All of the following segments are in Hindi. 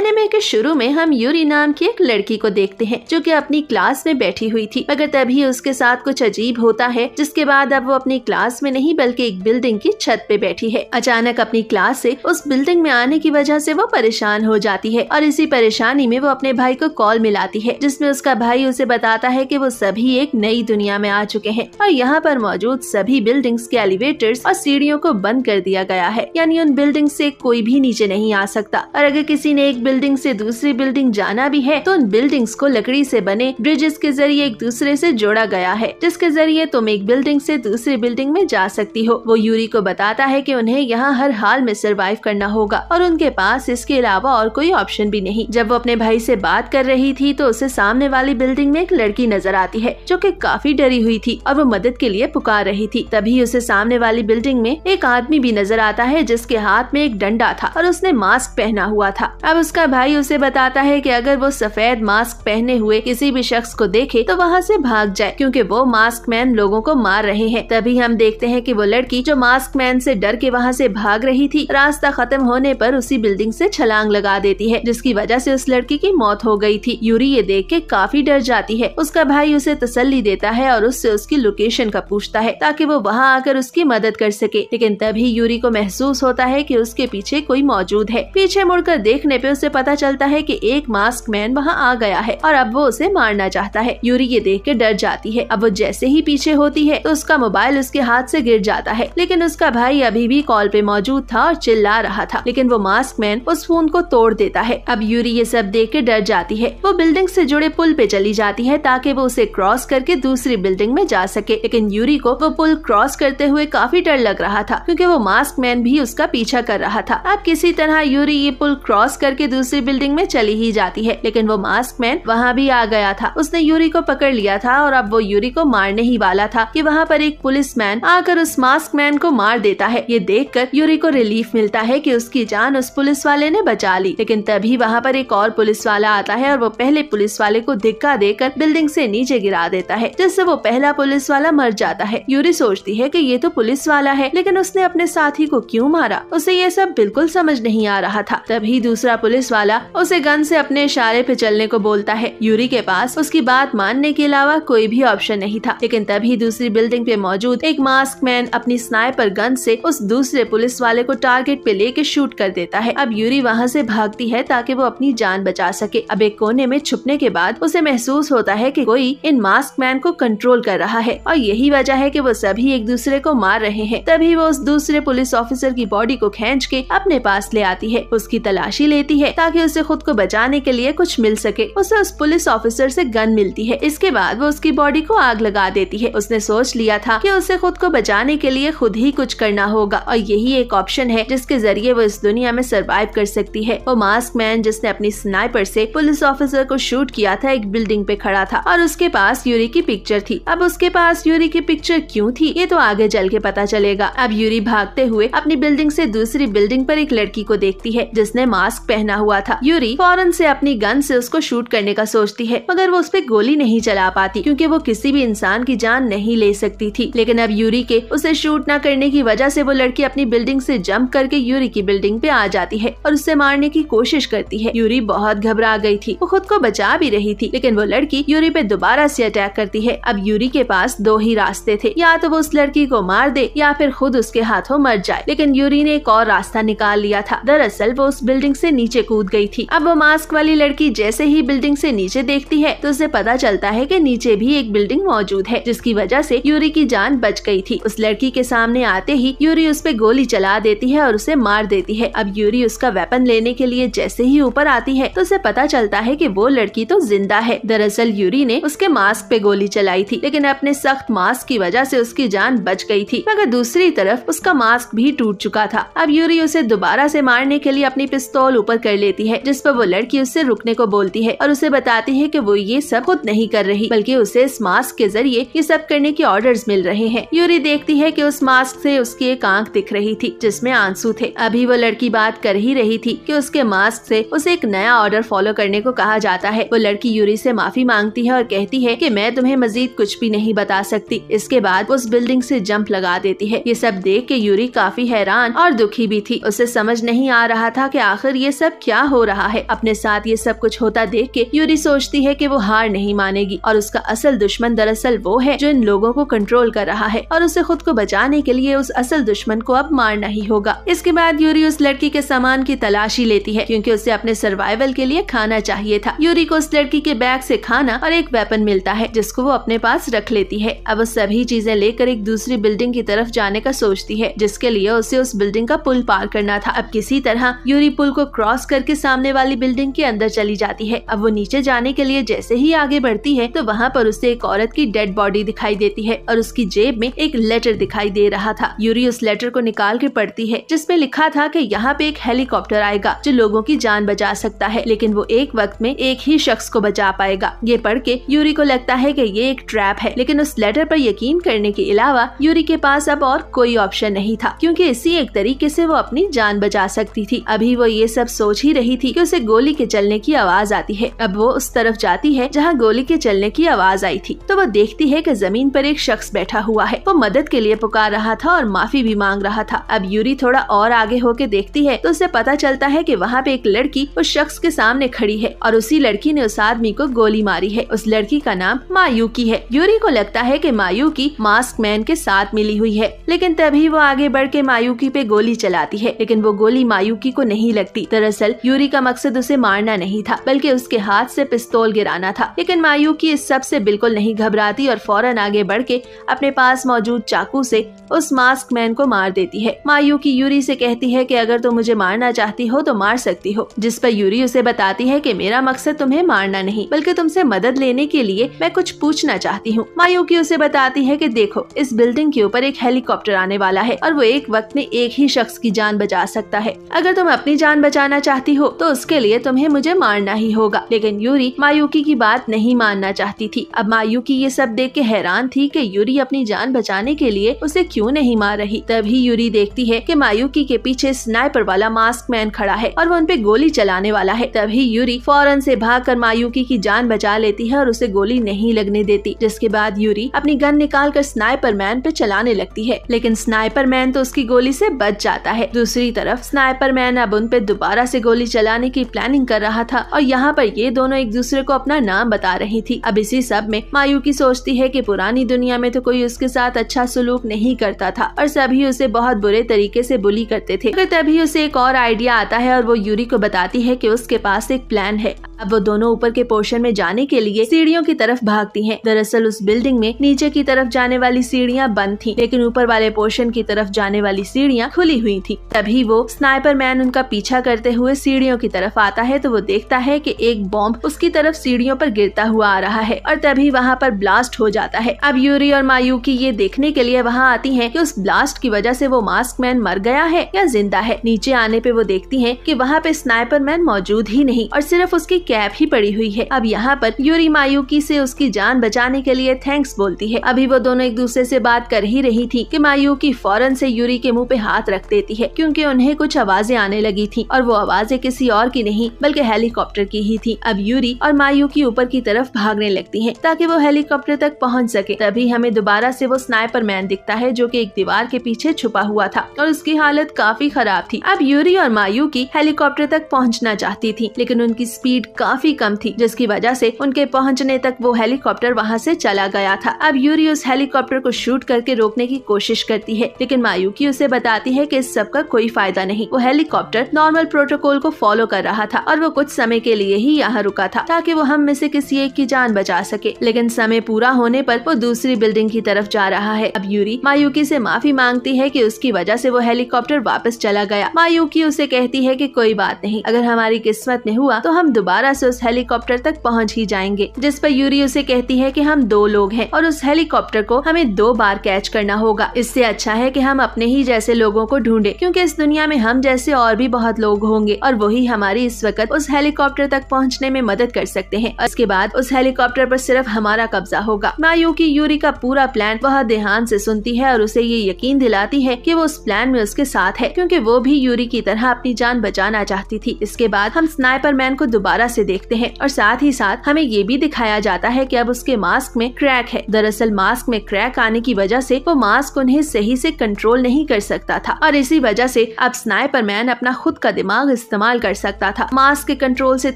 एनिमे के शुरू में हम यूरी नाम की एक लड़की को देखते हैं जो कि अपनी क्लास में बैठी हुई थी, मगर तभी उसके साथ कुछ अजीब होता है, जिसके बाद अब वो अपनी क्लास में नहीं बल्कि एक बिल्डिंग की छत पे बैठी है। अचानक अपनी क्लास से उस बिल्डिंग में आने की वजह से वो परेशान हो जाती है और इसी परेशानी में वो अपने भाई को कॉल मिलाती है, जिसमें उसका भाई उसे बताता है कि वो सभी एक नई दुनिया में आ चुके हैं और यहाँ पर मौजूद सभी बिल्डिंग्स के एलिवेटर्स और सीढ़ियों को बंद कर दिया गया है, यानी उन बिल्डिंग से कोई भी नीचे नहीं आ सकता। और अगर किसी ने एक बिल्डिंग से दूसरी बिल्डिंग जाना भी है तो उन बिल्डिंग्स को लकड़ी से बने ब्रिजेस के जरिए एक दूसरे से जोड़ा गया है, जिसके जरिए तुम एक बिल्डिंग से दूसरी बिल्डिंग में जा सकती हो। वो यूरी को बताता है कि उन्हें यहाँ हर हाल में सरवाइव करना होगा और उनके पास इसके अलावा और कोई ऑप्शन भी नहीं। जब वो अपने भाई से बात कर रही थी तो उसे सामने वाली बिल्डिंग में एक लड़की नजर आती है जो कि काफी डरी हुई थी और वो मदद के लिए पुकार रही थी। तभी उसे सामने वाली बिल्डिंग में एक आदमी भी नजर आता है जिसके हाथ में एक डंडा था और उसने मास्क पहना हुआ था। अब उसका भाई उसे बताता है कि अगर वो सफेद मास्क पहने हुए किसी भी शख्स को देखे तो वहाँ से भाग जाए, क्योंकि वो मास्क मैन लोगों को मार रहे हैं। तभी हम देखते हैं कि वो लड़की जो मास्क मैन से डर के वहाँ से भाग रही थी, रास्ता खत्म होने पर उसी बिल्डिंग से छलांग लगा देती है, जिसकी वजह से उस लड़की की मौत हो गई थी। यूरी ये देख के काफी डर जाती है। उसका भाई उसे तसल्ली देता है और उससे उसकी लोकेशन का पूछता है ताकि वो वहाँ आकर उसकी मदद कर सके, लेकिन तभी यूरी को महसूस होता है कि उसके पीछे कोई मौजूद है। पीछे मुड़कर देखने पे उसे पता चलता है कि एक मास्क मैन वहाँ आ गया है और अब वो उसे मारना चाहता है। यूरी ये देख के डर जाती है। अब वो जैसे ही पीछे होती है तो उसका मोबाइल उसके हाथ से गिर जाता है, लेकिन उसका भाई अभी भी कॉल पे मौजूद था और चिल्ला रहा था, लेकिन वो मास्क मैन उस फोन को तोड़ देता है। अब यूरी ये सब देख के डर जाती है। वो बिल्डिंग से जुड़े पुल पे चली जाती है ताकि वो उसे क्रॉस करके दूसरी बिल्डिंग में जा सके, लेकिन यूरी को वो पुल क्रॉस करते हुए काफी डर लग रहा था क्योंकि वो मास्क मैन भी उसका पीछा कर रहा था। अब किसी तरह यूरी ये पुल क्रॉस करके दूसरी बिल्डिंग में चली ही जाती है, लेकिन वो मास्क मैन वहाँ भी आ गया था। उसने यूरी को पकड़ लिया था और अब वो यूरी को मारने ही वाला था कि वहाँ पर एक पुलिसमैन आकर उस मास्क मैन को मार देता है। ये देखकर यूरी को रिलीफ मिलता है कि उसकी जान उस पुलिस वाले ने बचा ली, लेकिन तभी वहाँ पर एक और पुलिस वाला आता है और वो पहले पुलिस वाले को धक्का देकर बिल्डिंग से नीचे गिरा देता है, जिससे वो पहला पुलिस वाला मर जाता है। यूरी सोचती है कि ये तो पुलिस वाला है, लेकिन उसने अपने साथी को क्यों मारा? उसे ये सब बिल्कुल समझ नहीं आ रहा था। तभी दूसरा पुलिस वाला उसे गन से अपने इशारे पे चलने को बोलता है। यूरी के पास उसकी बात मानने के अलावा कोई भी ऑप्शन नहीं था, लेकिन तभी दूसरी बिल्डिंग पे मौजूद एक मास्क मैन अपनी स्नाइपर गन से उस दूसरे पुलिस वाले को टारगेट पे लेके शूट कर देता है। अब यूरी वहाँ से भागती है ताकि वो अपनी जान बचा सके। अब एक कोने में छुपने के बाद उसे महसूस होता है कि कोई इन मास्क मैन को कंट्रोल कर रहा है और यही वजह है कि वो सभी एक दूसरे को मार रहे हैं। तभी वो उस दूसरे पुलिस ऑफिसर की बॉडी को खींच के अपने पास ले आती है, उसकी तलाशी लेती है ताकि उसे खुद को बचाने के लिए कुछ मिल सके। उसे उस पुलिस ऑफिसर से गन मिलती है। इसके बाद वो उसकी बॉडी को आग लगा देती है। उसने सोच लिया था कि उसे खुद को बचाने के लिए खुद ही कुछ करना होगा और यही एक ऑप्शन है जिसके जरिए वो इस दुनिया में सरवाइव कर सकती है। वो मास्क मैन जिसने अपनी स्नाइपर से पुलिस ऑफिसर को शूट किया था एक बिल्डिंग पे खड़ा था और उसके पास यूरी की पिक्चर थी। अब उसके पास यूरी की पिक्चर क्यों थी ये तो आगे चल के पता चलेगा। अब यूरी भागते हुए अपनी बिल्डिंग से दूसरी बिल्डिंग पर एक लड़की को देखती है जिसने मास्क पहना हुआ था। यूरी फौरन से अपनी गन से उसको शूट करने का सोचती है, मगर वो उस पे गोली नहीं चला पाती क्योंकि वो किसी भी इंसान की जान नहीं ले सकती थी। लेकिन अब यूरी के उसे शूट न करने की वजह से वो लड़की अपनी बिल्डिंग से जंप करके यूरी की बिल्डिंग पे आ जाती है और उससे मारने की कोशिश करती है। यूरी बहुत घबरा गई थी, वो खुद को बचा भी रही थी, लेकिन वो लड़की यूरी पे दोबारा से अटैक करती है। अब यूरी के पास दो ही रास्ते थे, या तो वो उस लड़की को मार दे या फिर खुद उसके हाथों मर जाए, लेकिन यूरी ने एक और रास्ता निकाल लिया था। दरअसल वो उस बिल्डिंग से नीचे कूद गई थी। अब वो मास्क वाली लड़की जैसे ही बिल्डिंग से नीचे देखती है तो उसे पता चलता है कि नीचे भी एक बिल्डिंग मौजूद है, जिसकी वजह से यूरी की जान बच गई थी। उस लड़की के सामने आते ही यूरी उस पे गोली चला देती है और उसे मार देती है। अब यूरी उसका वेपन लेने के लिए जैसे ही ऊपर आती है तो उसे पता चलता है कि वो लड़की तो जिंदा है। दरअसल यूरी ने उसके मास्क पे गोली चलाई थी, लेकिन अपने सख्त मास्क की वजह से उसकी जान बच गई थी, मगर दूसरी तरफ उसका मास्क भी टूट चुका था। अब यूरी उसे दोबारा से मारने के लिए अपनी पिस्तौल ऊपर कर लेती है, जिस पर वो लड़की उससे रुकने को बोलती है और उसे बताती है कि वो ये सब खुद नहीं कर रही, बल्कि उसे इस मास्क के जरिए ये सब करने के ऑर्डर्स मिल रहे हैं। यूरी देखती है कि उस मास्क से उसकी एक आंख दिख रही थी जिसमें आंसू थे। अभी वो लड़की बात कर ही रही थी कि उसके मास्क से उसे एक नया ऑर्डर फॉलो करने को कहा जाता है। वो लड़की यूरी से माफी मांगती है और कहती है कि मैं तुम्हें मजीद कुछ भी नहीं बता सकती। इसके बाद उस बिल्डिंग से जंप लगा देती है। ये सब देख के यूरी काफी हैरान और दुखी भी थी। उसे समझ नहीं आ रहा था कि आखिर ये सब क्या हो रहा है। अपने साथ ये सब कुछ होता देख के यूरी सोचती है कि वो हार नहीं मानेगी और उसका असल दुश्मन दरअसल वो है जो इन लोगों को कंट्रोल कर रहा है और उसे खुद को बचाने के लिए उस असल दुश्मन को अब मारना ही होगा। इसके बाद यूरी उस लड़की के सामान की तलाशी लेती है क्योंकि उसे अपने सर्वाइवल के लिए खाना चाहिए था। यूरी को उस लड़की के बैग से खाना और एक वेपन मिलता है जिसको वो अपने पास रख लेती है। अब वो सभी चीजें लेकर एक दूसरी बिल्डिंग की तरफ जाने का सोचती है जिसके लिए उसे उस बिल्डिंग का पुल पार करना था। अब किसी तरह यूरी पुल को क्रॉस करके सामने वाली बिल्डिंग के अंदर चली जाती है। अब वो नीचे जाने के लिए जैसे ही आगे बढ़ती है तो वहाँ पर उसे एक औरत की डेड बॉडी दिखाई देती है और उसकी जेब में एक लेटर दिखाई दे रहा था। यूरी उस लेटर को निकाल के पढ़ती है जिसमें लिखा था कि यहाँ पे एक हेलीकॉप्टर आएगा जो लोगों की जान बचा सकता है, लेकिन वो एक वक्त में एक ही शख्स को बचा पाएगा। ये पढ़ के यूरी को लगता है कि ये एक ट्रैप है, लेकिन उस लेटर पर यकीन करने के अलावा यूरी के पास अब और कोई ऑप्शन नहीं था क्योंकि इसी एक तरीके से वो अपनी जान बचा सकती थी। अभी वो ये सब सोच ही रही थी कि उसे गोली के चलने की आवाज आती है। अब वो उस तरफ जाती है जहाँ गोली के चलने की आवाज आई थी तो वो देखती है कि जमीन पर एक शख्स बैठा हुआ है। वो मदद के लिए पुकार रहा था और माफी भी मांग रहा था। अब यूरी थोड़ा और आगे होके देखती है तो उसे पता चलता है कि वहाँ पे एक लड़की उस शख्स के सामने खड़ी है और उसी लड़की ने उस आदमी को गोली मारी है। उस लड़की का नाम मायूकी है। यूरी को लगता है कि मायूकी मास्क मैन के साथ मिली हुई है, लेकिन तभी वो आगे बढ़ के मायूकी पे गोली चलाती है, लेकिन वो गोली मायूकी को नहीं लगती। दरअसल यूरी का मकसद उसे मारना नहीं था बल्कि उसके हाथ से पिस्तौल गिराना था, लेकिन मायूकी इस सब से बिल्कुल नहीं घबराती और फौरन आगे बढ़ के अपने पास मौजूद चाकू से उस मास्क मैन को मार देती है। मायूकी यूरी से कहती है कि अगर तुम मुझे मारना चाहती हो तो मार सकती हो, जिस पर यूरी उसे बताती है कि मेरा मकसद तुम्हें मारना नहीं बल्कि तुमसे मदद लेने के लिए मैं कुछ पूछना चाहती हूँ। मायूकी उसे बताती है कि देखो, इस बिल्डिंग के ऊपर एक हेलीकॉप्टर आने वाला है और वो एक वक्त में एक ही शख्स की जान बचा सकता है। अगर तुम अपनी जान बचाना चाहती हो तो उसके लिए तुम्हें मुझे मारना ही होगा। लेकिन यूरी मायूकी की बात नहीं मानना चाहती थी। अब मायूकी ये सब देख के हैरान थी कि यूरी अपनी जान बचाने के लिए उसे क्यों नहीं मार रही। तभी यूरी देखती है कि मायूकी के पीछे स्नाइपर वाला मास्क मैन खड़ा है और वो उनपे गोली चलाने वाला है। तभी यूरी फौरन से भागकर मायूकी की जान बचा लेती है और उसे गोली नहीं लगने देती, जिसके बाद यूरी अपनी गन निकालकर स्नाइपर मैन पे चलाने लगती है, लेकिन स्नाइपर मैन तो उसकी गोली से बच जाता है। दूसरी तरफ स्नाइपर मैन अब उन पे दोबारा से गोली चलाने की प्लानिंग कर रहा था और यहाँ पर ये दोनों एक दूसरे को अपना नाम बता रही थी। अब इसी सब में मायूकी सोचती है कि पुरानी दुनिया में तो कोई उसके साथ अच्छा सलूक नहीं करता था और सभी उसे बहुत बुरे तरीके से बुली करते थे। फिर तभी उसे एक और आइडिया आता है और वो यूरी को बताती है कि उसके पास एक प्लान है। अब वो दोनों ऊपर के पोर्शन में जाने के लिए सीढ़ियों की तरफ भागती हैं। दरअसल उस बिल्डिंग में नीचे की तरफ जाने वाली सीढ़ियां बंद थीं, लेकिन ऊपर वाले पोर्शन की तरफ जाने वाली सीढ़ियां खुली हुई थीं। तभी वो स्नाइपर मैन उनका पीछा करते हुए सीढ़ियों की तरफ आता है तो वो देखता है कि एक बॉम्ब उसकी तरफ सीढ़ियों पर गिरता हुआ आ रहा है और तभी वहाँ पर ब्लास्ट हो जाता है। अब यूरी और मायूकी ये देखने के लिए वहाँ आती हैं कि उस ब्लास्ट की वजह से वो मास्क मैन मर गया है या जिंदा है। नीचे आने पे वो देखती हैं कि वहाँ पे स्नाइपर मैन मौजूद ही नहीं और सिर्फ उसकी कैप ही पड़ी हुई है। अब यहाँ पर यूरी मायूकी से उसकी जान बचाने के लिए थैंक्स बोलती है। अभी वो दोनों एक दूसरे से बात कर ही रही थी कि मायूकी फौरन से यूरी के मुंह पे हाथ रख देती है क्योंकि उन्हें कुछ आवाजें आने लगी थी और वो आवाजें किसी और की नहीं बल्कि हेलीकॉप्टर की ही थी। अब यूरी और मायूकी ऊपर की तरफ भागने लगती हैं ताकि वो हेलीकॉप्टर तक पहुंच सके। तभी हमें दोबारा से वो स्नाइपर मैन दिखता है जो कि एक दीवार के पीछे छुपा हुआ था और उसकी हालत काफी खराब थी। अब यूरी और मायूकी हेलीकॉप्टर तक पहुंचना चाहती थी, लेकिन उनकी स्पीड काफी कम थी जिसकी वजह से उनके पहुंचने तक वो हेलीकॉप्टर वहां से चला गया था। अब यूरी उस हेलीकॉप्टर को शूट करके रोकने की कोशिश करती है, लेकिन मायूकी उसे बताती है कि इस सब का कोई फायदा नहीं। वो हेलीकॉप्टर नॉर्मल प्रोटोकॉल को फॉलो कर रहा था और वो कुछ समय के लिए ही यहाँ रुका था ताकि वो हम में से किसी एक की जान बचा सके, लेकिन समय पूरा होने पर वो दूसरी बिल्डिंग की तरफ जा रहा है। अब यूरी मायूकी से माफी मांगती है कि उसकी वजह से वो हेलीकॉप्टर वापस चला गया। मायूकी उसे कहती है कि कोई बात नहीं, अगर हमारी किस्मत में हुआ तो हम दोबारा से उस हेलीकॉप्टर तक पहुंच ही जाएंगे। जिस पर यूरी उसे कहती है कि हम 2 लोग हैं और उस हेलीकॉप्टर को हमें 2 बार कैच करना होगा। इससे अच्छा है कि हम अपने ही जैसे लोगों को ढूंढे क्योंकि इस दुनिया में हम जैसे और भी बहुत लोग होंगे और वही हमारी इस वक्त उस हेलीकॉप्टर तक पहुंचने में मदद कर सकते हैं। इसके बाद उस हेलीकॉप्टर पर सिर्फ हमारा कब्जा होगा। मायूकी यूरी का पूरा प्लान बहुत ध्यान से सुनती है और उसे ये यकीन दिलाती है कि वो उस प्लान में उसके साथ है क्योंकि वो भी यूरी की तरह अपनी जान बचाना चाहती थी। इसके बाद हम स्नाइपर मैन को दोबारा से देखते हैं और साथ ही साथ हमें ये भी दिखाया जाता है कि अब उसके मास्क में क्रैक है। दरअसल मास्क में क्रैक आने की वजह से वो मास्क उन्हें सही से कंट्रोल नहीं कर सकता था और इसी वजह से अब स्नाइपर मैन अपना खुद का दिमाग इस्तेमाल कर सकता था। मास्क के कंट्रोल से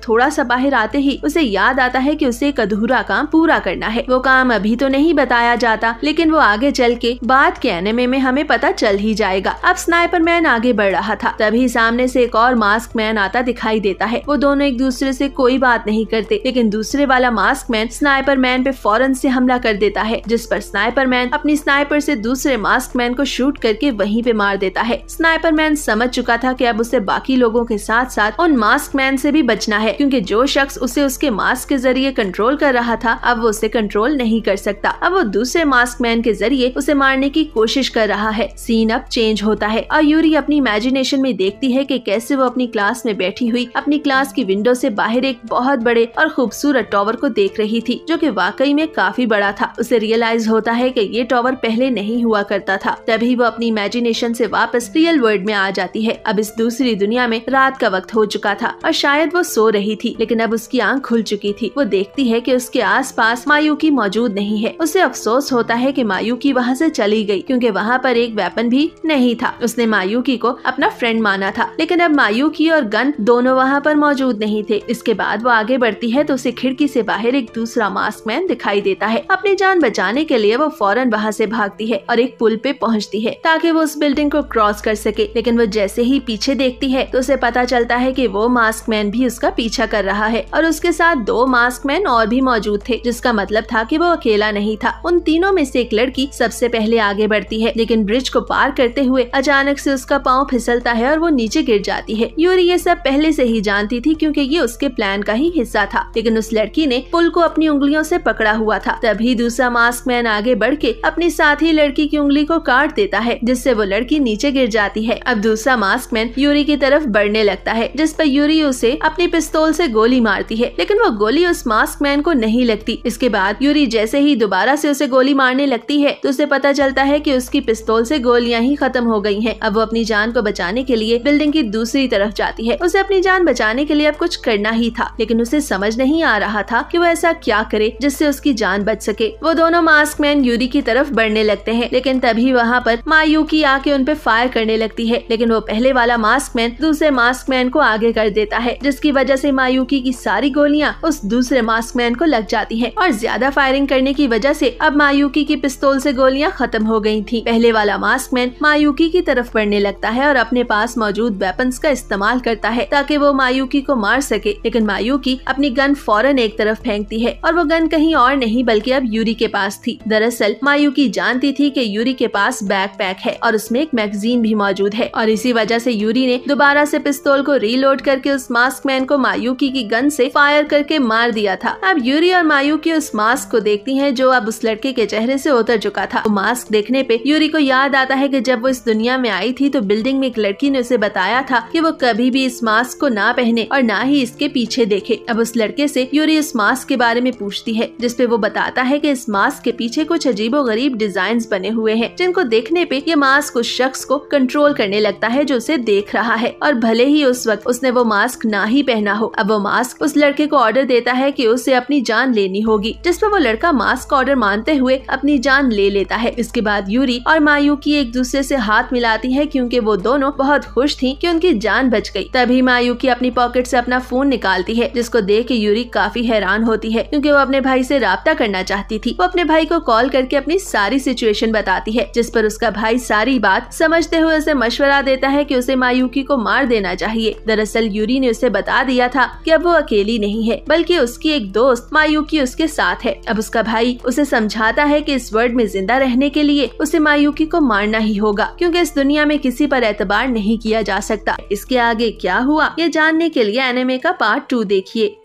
थोड़ा सा बाहर आते ही उसे याद आता है कि उसे एक अधूरा काम पूरा करना है। वो काम अभी तो नहीं बताया जाता, लेकिन वो आगे चल के बाद के एनिमे में हमें पता चल ही जाएगा। अब स्नाइपर मैन आगे बढ़ रहा था, तभी सामने से एक और मास्क मैन आता दिखाई देता है। वो दोनों एक दूसरे से कोई बात नहीं करते, लेकिन दूसरे वाला मास्क मैन स्नाइपर मैन पे फौरन से हमला कर देता है, जिस पर स्नाइपर मैन अपनी स्नाइपर से दूसरे मास्क मैन को शूट करके वहीं पे मार देता है। स्नाइपर मैन समझ चुका था कि अब उसे बाकी लोगों के साथ साथ उन मास्क मैन से भी बचना है, क्योंकि जो शख्स उसे उसके मास्क के जरिए कंट्रोल कर रहा था अब वो उसे कंट्रोल नहीं कर सकता। अब वो दूसरे मास्क मैन के जरिए उसे मारने की कोशिश कर रहा है। सीन अब चेंज होता है और यूरी अपनी इमेजिनेशन में देखती है कि कैसे वो अपनी क्लास में बैठी हुई अपनी क्लास की विंडो से बाहर एक बहुत बड़े और खूबसूरत टावर को देख रही थी, जो कि वाकई में काफी बड़ा था। उसे रियलाइज होता है कि ये टावर पहले नहीं हुआ करता था। तभी वो अपनी इमेजिनेशन से वापस रियल वर्ल्ड में आ जाती है। अब इस दूसरी दुनिया में रात का वक्त हो चुका था और शायद वो सो रही थी, लेकिन अब उसकी आंख खुल चुकी थी। वो देखती है कि उसके आसपास मायूकी मौजूद नहीं है। उसे अफसोस होता है कि मायूकी वहाँ से चली गई, क्योंकि वहाँ पर एक वेपन भी नहीं था। उसने मायूकी को अपना फ्रेंड माना था, लेकिन अब मायूकी और गन दोनों वहाँ पर मौजूद नहीं थे। इसके बाद वो आगे बढ़ती है तो उसे खिड़की से बाहर एक दूसरा मास्क मैन दिखाई देता है। अपनी जान बचाने के लिए वो फौरन वहाँ से भागती है और एक पुल पे पहुँचती है ताकि वो उस बिल्डिंग को क्रॉस कर सके, लेकिन वो जैसे ही पीछे देखती है तो उसे पता चलता है कि वो मास्क मैन भी उसका पीछा कर रहा है और उसके साथ दो मास्क मैन और भी मौजूद थे, जिसका मतलब था कि वो अकेला नहीं था। उन तीनों में से एक लड़की सबसे पहले आगे बढ़ती है, लेकिन ब्रिज को पार करते हुए अचानक से उसका पाँव फिसलता है और वो नीचे गिर जाती है। यूरी ये सब पहले से ही जानती थी, क्योंकि ये उसके प्लान का ही हिस्सा था, लेकिन उस लड़की ने पुल को अपनी उंगलियों से पकड़ा हुआ था। तभी दूसरा मास्क मैन आगे बढ़ के अपनी साथी लड़की की उंगली को काट देता है, जिससे वो लड़की नीचे गिर जाती है। अब दूसरा मास्क मैन यूरी की तरफ बढ़ने लगता है, जिस पर यूरी उसे अपनी पिस्तौल से गोली मारती है, लेकिन वो गोली उस मास्क मैन को नहीं लगती। इसके बाद यूरी जैसे ही दोबारा से उसे गोली मारने लगती है तो उसे पता चलता है कि उसकी पिस्तौल से गोलियां ही खत्म हो गई हैं। अब वो अपनी जान को बचाने के लिए बिल्डिंग की दूसरी तरफ जाती है। उसे अपनी जान बचाने के लिए अब कुछ करना ही था, लेकिन उसे समझ नहीं आ रहा था कि वो ऐसा क्या करे जिससे उसकी जान बच सके। वो दोनों मास्क मैन यूरी की तरफ बढ़ने लगते हैं, लेकिन तभी वहाँ पर मायूकी आके उन पे फायर करने लगती है, लेकिन वो पहले वाला मास्क मैन दूसरे मास्क मैन को आगे कर देता है, जिसकी वजह से मायूकी की सारी गोलियां उस दूसरे मास्क मैन को लग जाती हैं और ज्यादा फायरिंग करने की वजह से अब मायूकी की पिस्तौल से गोलियां खत्म हो गई थी। पहले वाला मास्क मैन मायूकी की तरफ बढ़ने लगता है और अपने पास मौजूद वेपन्स का इस्तेमाल करता है ताकि वो मायूकी को मार सके, लेकिन मायूकी अपनी गन फौरन एक तरफ फेंकती है और वो गन कहीं और नहीं बल्कि अब यूरी के पास थी। दरअसल मायूकी जानती थी कि यूरी के पास बैकपैक है और उसमें एक मैगजीन भी मौजूद है, और इसी वजह से यूरी ने दोबारा से पिस्तौल को रीलोड करके उस मास्क मैन को मायूकी की गन से फायर करके मार दिया था। अब यूरी और मायूकी उस मास्क को देखती हैं जो अब उस लड़के के चेहरे से उतर चुका था। वो मास्क देखने पे यूरी को याद आता है कि जब वो इस दुनिया में आई थी तो बिल्डिंग में एक लड़की ने उसे बताया था कि वो कभी भी इस मास्क को ना पहने और ना ही इसके पीछे देखे। अब उस लड़के से यूरी इस मास्क के बारे में पूछती है, जिसपे वो बताता है कि इस मास्क के पीछे कुछ अजीबोगरीब डिजाइन्स बने हुए हैं, जिनको देखने पे ये मास्क उस शख्स को कंट्रोल करने लगता है जो उसे देख रहा है, और भले ही उस वक्त उसने वो मास्क ना ही पहना हो। अब वो मास्क उस लड़के को ऑर्डर देता है कि उसे अपनी जान लेनी होगी, जिस पर वो लड़का मास्क का ऑर्डर मानते हुए अपनी जान ले लेता है। इसके बाद यूरी और मायूकी एक दूसरे से हाथ मिलाती है, क्योंकि वो दोनों बहुत खुश थी कि उनकी जान बच गई। तभी मायूकी अपनी पॉकेट से अपना फोन निकालती है, जिसको देख के यूरी काफी हैरान होती है, क्योंकि वो अपने भाई से राब्ता करना चाहती थी। वो अपने भाई को कॉल करके अपनी सारी सिचुएशन बताती है, जिस पर उसका भाई सारी बात समझते हुए उसे मशवरा देता है कि उसे मायूकी को मार देना चाहिए। दरअसल यूरी ने उसे बता दिया था कि अब वो अकेली नहीं है, बल्कि उसकी एक दोस्त मायूकी उसके साथ है। अब उसका भाई उसे समझाता है कि इस वर्ल्ड में जिंदा रहने के लिए उसे मायूकी को मारना ही होगा, क्योंकि इस दुनिया में किसी पर एतबार नहीं किया जा सकता। इसके आगे क्या हुआ ये जानने के लिए एनिमे का पार्ट 2 देखिए।